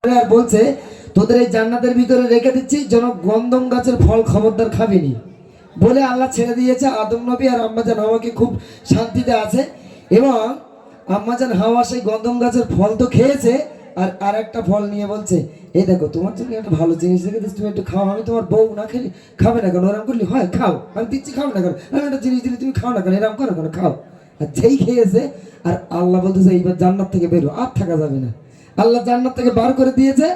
আর বলছে তোদের এই জান্নাতের ভিতরে রেখে দিচ্ছি যেন গন্ধম গাছের ফল খবরদার খাবিনি বলে আল্লাহ ছেড়ে দিয়েছে। আদম নবী আর আম্মাজান হাওয়াকে খুব শান্তিতে আছে এবং আম্মাজান হাওয়া সেই গন্ধম গাছের ফল তো খেয়েছে আর আরেকটা ফল নিয়ে বলছে এই দেখো তোমার জন্য একটা ভালো জিনিস রেখে দিচ্ছি, তুমি একটু খাও। আমি তোমার বউ না খেলে খাবে না কেন? এরকম করলি হয়, খাও, আমি দিচ্ছি, খাও না কেন? আমি একটা জিনিস দিলে তুমি খাও না কেন? এরকম করো কেন? খাও। আর যেই খেয়েছে আর আল্লাহ বলতেছে এইবার জান্নাত থেকে বেরো, আর থাকা যাবে না। আল্লাহ জান্নাত থেকে বার করে দিয়েছে।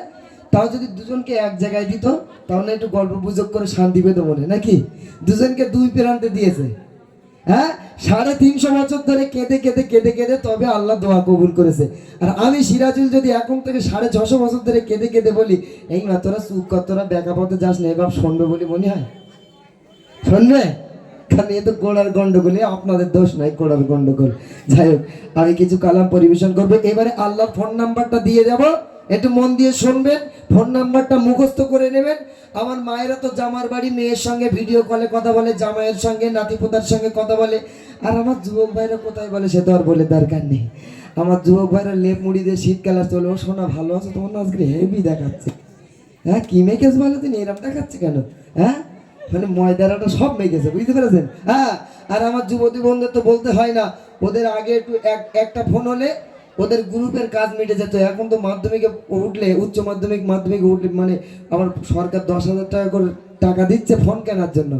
তাও যদি দুজনকে এক জায়গায় দিত তাহলে একটু গল্প গুজব করে শান্তি পেত মনে, নাকি? দুজনকে দুই প্রান্তে দিয়েছে। হ্যাঁ, 350 বছর ধরে কেঁদে কেঁদে কেঁদে কেঁদে তবে আল্লাহ দোয়া কবুল করেছে। আর আমি সিরাজুল যদি এখন থেকে 650 বছর ধরে কেঁদে কেঁদে বলি এই মা তোরা চুপ কর, তোরা ব্যাকা পথে যাস না, এবার শুনবে বলি মনে হয়? শুনবে? কারণ এ তো গোড়ার গন্ডগোল, আপনাদের দোষ নাই, গোড়ার গন্ডগোল। যাই হোক, আমি কিছু কালাম পরিবেশন করবো। এবারে আল্লাহর ফোন নাম্বারটা দিয়ে যাব, একটু মন দিয়ে শুনবেন, ফোন নাম্বারটা মুখস্থ করে নেবেন। আমার মায়েরা তো জামার বাড়ি মেয়ের সঙ্গে ভিডিও কলে কথা বলে, জামাইয়ের সঙ্গে নাতিপোতার সঙ্গে কথা বলে। আর আমার যুবক ভাইরা কোথায় বলে সে তো আর বলে দরকার নেই। আমার যুবক ভাইরা লেপ মুড়ি দিয়ে শীতকাল আসতে বলে ও সোনা ভালো আছে, তোমার না আজকে হেভি দেখাচ্ছে। হ্যাঁ, কি মেকেছ ভালো, তুমি এরকম দেখাচ্ছে কেন? হ্যাঁ, মানে ময়দারাটা সব মেকেছে, বুঝতে পেরেছেন? হ্যাঁ, আর আমার যুবতী বন্ধুদের তো বলতে হয় না, ওদের আগে একটু একটা ফোন হলে ওদের গ্রুপের কাজ মিটে যেত। এখন তো মাধ্যমিকে উঠলে, উচ্চ মাধ্যমিকে উঠলে মানে আমার সরকার 10,000 টাকা করে টাকা দিচ্ছে ফোন কেনার জন্য।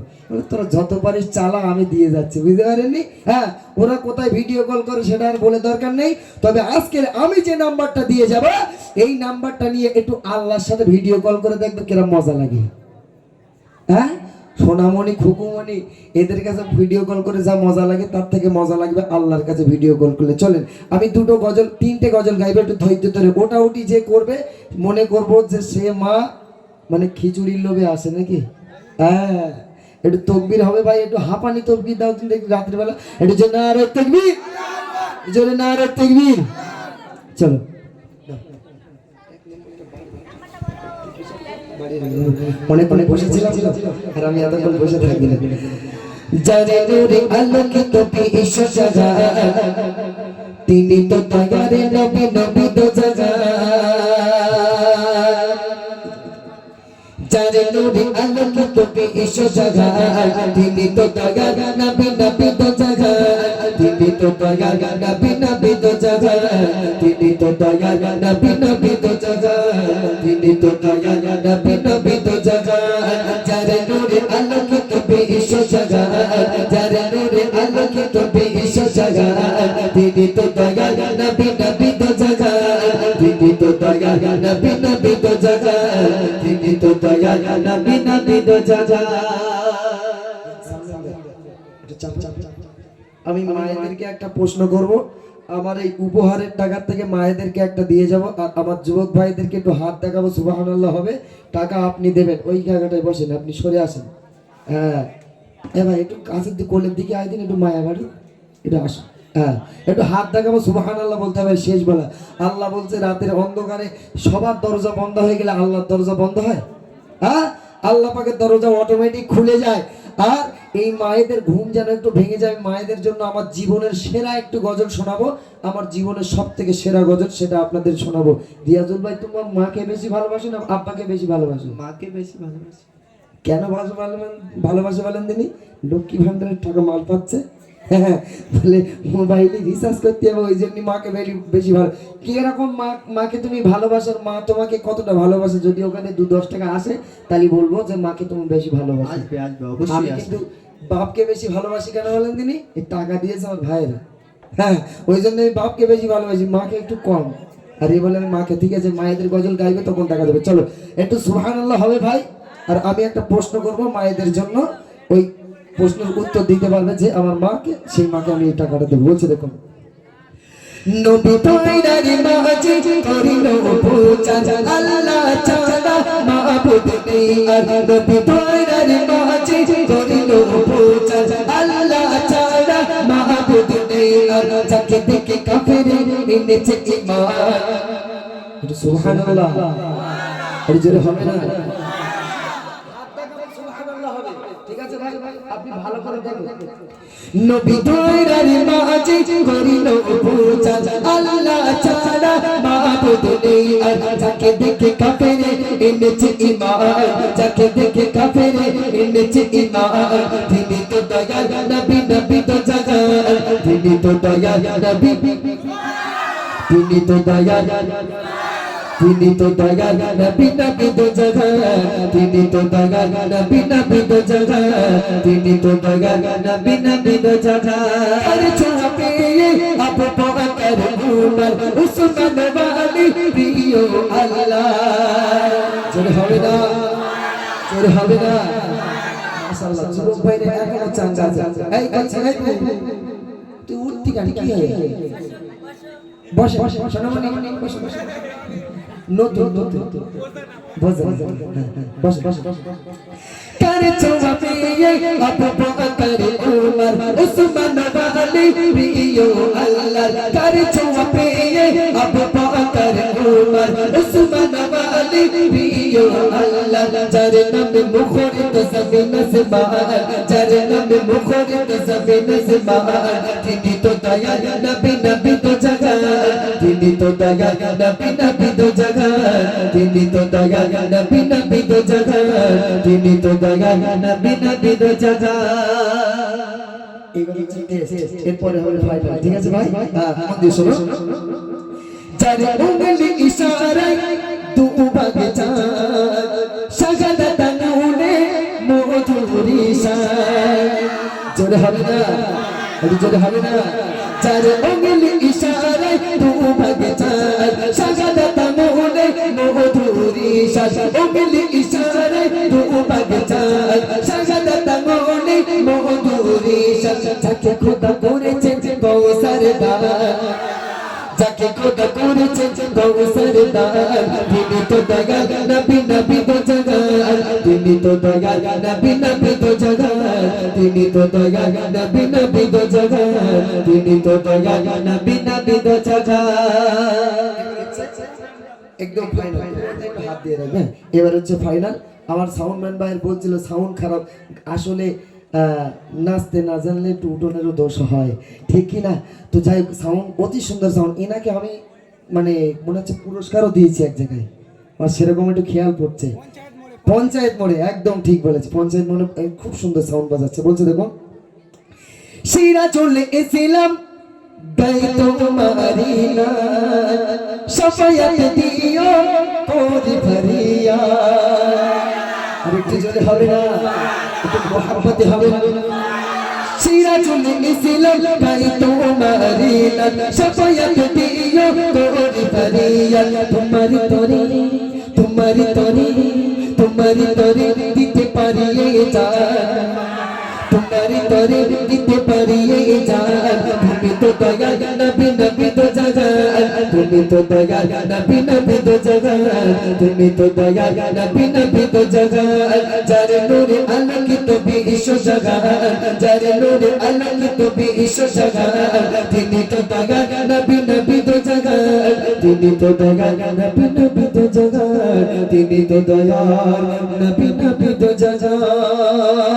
তোরা যত পারিস চালা, আমি দিয়ে যাচ্ছি, বুঝতে পারেননি? হ্যাঁ, ওরা কোথায় ভিডিও কল করে সেটা আর বলে দরকার নেই। তবে আজকের আমি যে নাম্বারটা দিয়ে যাব, এই নাম্বারটা নিয়ে একটু আল্লাহর সাথে ভিডিও কল করে দেখবে কিরম মজা লাগে। হ্যাঁ, সোনামণি খুকুমণি এদের কাছে ভিডিও কল করে যা মজা লাগে তার থেকে মজা লাগবে আল্লাহর কাছে ভিডিও কল করলে। চলেন আমি 3টে গজল গাইবে, একটু ধৈর্য ধরে। ওটা ওটি যে করবে মনে করব যে সে মা মানে খিচুড়ির লোভে আসে নাকি। হ্যাঁ, একটু তকবির হবে ভাই, একটু হাঁপানি তকবির দাও তুমি দেখি রাত্রিবেলা, একটু যে নারে তাকবীর, জোরে নারে তাকবীর। চলো অনেক অনেক বসেছিলাম আর আমি এতক্ষণ বসে থাকি না। যারে নূরে আলোকিত বিশ্ব জাহান, তিনি তো দয়ারে নবী, নবী তো জাহান। যারে নূরে আলোকিত বিশ্ব জাহান, তিনি তো দয়ারে নবী, নবী তো জাহান। তিনি তো দয়ারে নবী, নবী তো জাহান। তিনি তো দয়ারে নবী, নবী তো জাহান। তিনি তো দয়ারে নবী, নবী তো জাহান। যারে নূরে আলোকিত বিশ্ব জাহান, যারে নূরে আলোকিত বিশ্ব জাহান, তিনি তো দয়ারে নবী, নবী তো জাহান। তিনি তো দয়ারে নবী, নবী তো জাহান। তিনি তো দয়ারে নবী, নবী তো জাহান। আমি মায়েদেরকে একটা প্রশ্ন করব, আমার এই উপহারের টাকা থেকে মায়েদেরকে একটা দিয়ে যাব। আর আমার যুবক ভাইদেরকে একটু হাত দেখাবো, সুবহানাল্লাহ হবে। টাকা আপনি দেবেন, ওই জায়গাটায় বসেন, আপনি সরে আসেন। হ্যাঁ, ভাই একটু কাছের দিকে, কোলের দিকে আয় দিন, একটু মায়া বাড়ি, একটু আসুন। হ্যাঁ, একটু হাত দেখাবো, সুবহানাল্লাহ বলতে হবে শেষ বেলা। আল্লাহ বলছে রাতের অন্ধকারে সবার দরজা বন্ধ হয়ে গেলে আল্লাহর দরজা বন্ধ হয়? হ্যাঁ, আল্লাহ পাকের দরজা অটোমেটিক খুলে যায়। আর এই মায়েদের ঘুম যেন একটু ভেঙে যায়। মায়েদের জন্য আমার জীবনের সেরা একটু গজল শোনাবো, আমার জীবনের সব থেকে সেরা গজল, সেটা আপনাদের শোনাবো। রিয়াজুল ভাই, তোমার মাকে বেশি ভালোবাসো না আব্বাকে বেশি ভালোবাসো? মাকে বেশি ভালোবাসি। কেন ভালোবাসে বলেন দিনি? লক্ষ্মী ভান্ডারের টাকা মাল পাচ্ছে, হ্যাঁ, বলে মোবাইলে রিচার্জ করতে হবে, ওই জন্য মাকে বেশি ভালো। কি এরকম মাকে তুমি ভালোবাসার, মা তোমাকে কতটা ভালোবাসে? যদি ওখানে 2-10 টাকা আসে তাহলে বলবো যে মাকে তুমি বেশি ভালোবাসো। আসবে আসবে অবশ্যই। আমি কিন্তু বাপকে বেশি ভালোবাসি। কেন বলেন দিনি? এই টাকা দিয়েছে আমার ভাইয়েরা, হ্যাঁ, ওই জন্য আমি বাপকে বেশি ভালোবাসি, মাকে একটু কম। আর এই বলে আমি মাকে, ঠিক আছে মায়েদের গজল গাইবে তখন টাকা দেবে। চলো একটু সুবহানাল্লাহ হবে ভাই। আর আমি একটা প্রশ্ন করব মায়েদের জন্য, ওই প্রশ্নের উত্তর দিতে পারবে যে আমার মাকে, সেই মাকে আমি এই টাকাটা দেবো। বলছে দেখুন, নবী পয়রার মাঝে করিল পূজা, আল্লাহ ছাড়া মাবুদ নেই। আর নবী পয়রার মাঝে করিল পূজা, আল্লাহ ছাড়া মাবুদ নেই। আর যাকে দেখে কাফেরে এনেছে ঈমান। সুবহানাল্লাহ, আর জোরে হবে না? ঠিক আছে ভাই, আপনি ভালো করে দেখুন। নবী দয়ার মাঝে করিল পূজা আল্লাহ ছাড়া মাবুদ নেই আর যাকে দেখে কাফেরে এনেছে ঈমান যাকে দেখে কাফেরে এনেছে ঈমান তিনি তো দয়ার নবী নবী তো জাগার তিনি তো দয়ার নবী তিনি তো দয়ার তিনি তো দয়ার নবী নবী তো জাগার তিনি তো দয়ার নবী নবী তো জাগার তিনি তো দয়ার নবী নবী তো জাগার আরে ছোঁয়া পেয়ে আবু বকর উমর উসমান ওয়ালি প্রিয় আল্লাহ জোরে হবে না জোরে হবে না মাশাআল্লাহ যুবক ভাইরা এখনো চাঙ্গা এই কাছে তুই উঠতি কেন কি হয় বসে সোনামণি বসে বসে নতুন বস বস বস কারে ছোঁয়া পেয়ে আবু বকর উমর উসমান ওয়ালি প্রিয় আল্লাহ কারে ছোঁয়া পেয়ে আবু বকর উমর উসমান ওয়ালি প্রিয় আল্লাহ যার নামে মুখরিত জমিন আসমান যার নামে মুখরিত জমিন আসমান তিনি তো দয়াল নবী নবী তো জাগার তিনি তো দয়াল নবী নবী তো জাগার তিনি তো দয়াল নবী নবী তো জাগার তিনি তো দয়াল নবী নবী তো জাগার এগুলো চিনতে এরপরে হবে ফাইনাল ঠিক আছে ভাই হ্যাঁ মন দিয়ে শোনো যার উঙ্গলি ইশারায় দু ভাগে চাঁদ শাহাদাত নূরে মধুরি শান জোরে হবে না একটু জোরে হবে না যার উঙ্গলি ইশারায় দু ভাগে চাঁদ শাহাদাত নূরে মধুরি শান উঙ্গলি ইশারায় দু ভাগে চাঁদ শাহাদাত নূরে মধুরি শান যাকে খোদা করেছেন কৌসার দান যাকে খোদা করেছেন কৌসার দান তিনি তো দয়াল নবী নবী তো জাগার তিনি তো দয়াল নবী নবী তো জাগার তিনি তো দয়াল নবী নবী তো জাগার তিনি তো দয়াল নবী নবী তো জাগার একদম ফাইনাল একটু হাত দিয়ে রাখবেন এবার হচ্ছে ফাইনাল আমার সাউন্ডম্যান ভাইয়ের বলছিল সাউন্ড খারাপ আসলে নাচতে না জানলে একটু উঠোনেরও দোষ হয় ঠিক কি না তো যাই সাউন্ড অতি সুন্দর সাউন্ড এনাকে আমি মানে মনে হচ্ছে পুরস্কারও দিয়েছি এক জায়গায় আমার সেরকম একটু খেয়াল পড়ছে পঞ্চায়েত মোড়ে একদম ঠিক বলেছে পঞ্চায়েত মোড়ে খুব সুন্দর সাউন্ড বাজাচ্ছে বলছে দেখো শিরা চলে এসেছিলাম দায়িত্ব তোমারি না সাফায়াত দিও কোরি ভরিয়া আর একটু জোরে হবে না একটু মোহাব্বতে হবে না শিরা চলে এসেছিলাম দায়িত্ব তোমারি না সাফায়াত দিও কোরি ভরিয়া তোমারি তরি তোমারি তরি তোমারি তরি দিতে পারিয়ে যা तुम्हारी तोरे दिते परिये जान তুমি তো দয়াল নবী নবী তো জাগার তুমি তো দয়াল নবী নবী তো জাগার তুমি তো দয়াল নবী নবী তো জাগার যার নূরে আলোকিত বিশ্ব জাগার যার নূরে আলোকিত বিশ্ব জাগার তিনি তো দয়াল নবী নবী তো জাগার তিনি তো দয়াল নবী নবী তো জাগার তিনি তো দয়াল নবী নবী তো জাগার